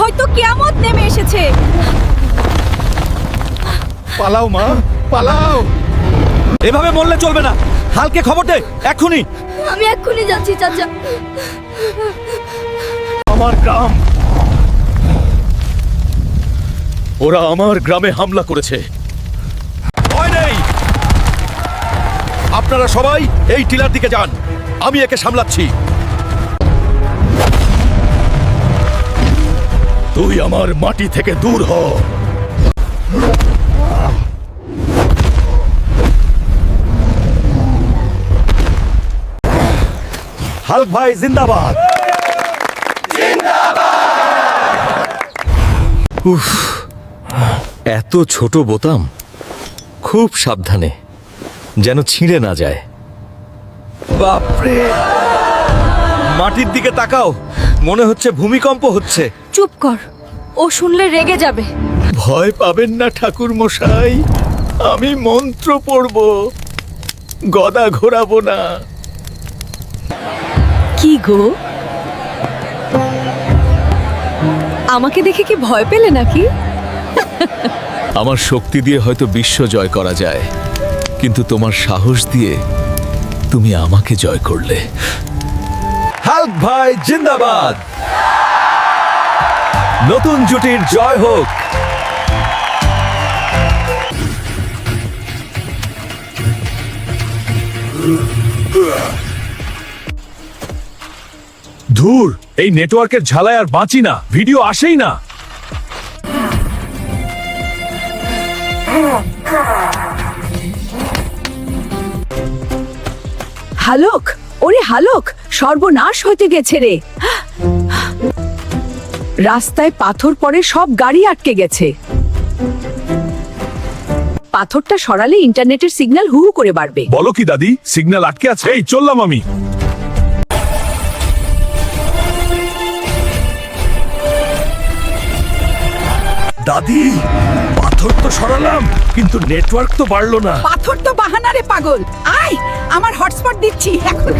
হয়তো কিয়ামত নেমে এসেছে। পালাও মা, পালাও। এভাবে মরলে চলবে না। হালকে খবর দে এক্ষুনি। আমি এক্ষুনি যাচ্ছি চাচা। আমার গ্রাম, ওরা আমার গ্রামে হামলা করেছে। ভয় নেই, আপনারা সবাই এই টিলার দিকে যান, আমি একে সামলাচ্ছি। তুই আমার মাটি থেকে দূর হ। হাল্ক ভাই জিন্দাবাদ। উফ, এত ছোট বোতাম, খুব সাবধানে যেন ছিঁড়ে না যায়। বাপরে, মাটির দিকে তাকাও, মনে হচ্ছে ভূমিকম্প হচ্ছে। চুপ কর, ও শুনলে রেগে যাবে। ভয় পাবেন না ঠাকুর মশাই, আমি মন্ত্র পড়ব, গদা ঘোরাবো না। কি গো, আমাকে দেখে কি ভয় পেলে নাকি? আমার শক্তি দিয়ে হয়তো বিশ্ব জয় করা যায়, কিন্তু তোমার সাহস দিয়ে তুমি আমাকে জয় করলে। হাল্ক ভাই জিন্দাবাদ। নতুন জুটির জয় হোক। ধুর, এই নেটওয়ার্কের ঝালায় আর বাঁচি না, ভিডিও আসেই না। হালক, ওরে হালক, সর্বনাশ হতে গেছে রে। রাস্তায় পাথর পড়ে সব গাড়ি আটকে গেছে। পাথরটা সরালে ইন্টারনেটের সিগন্যাল হু হু করে বাড়বে। বলো কি দাদি, সিগন্যাল আটকে আছে? এই চললাম আমি। দাদি, পাথর তো সরালাম, কিন্তু নেটওয়ার্ক তো বাড়লো না। পাথর তো বাহানা রে পাগল। আয়, আমার হটস্পট দিচ্ছি এখন।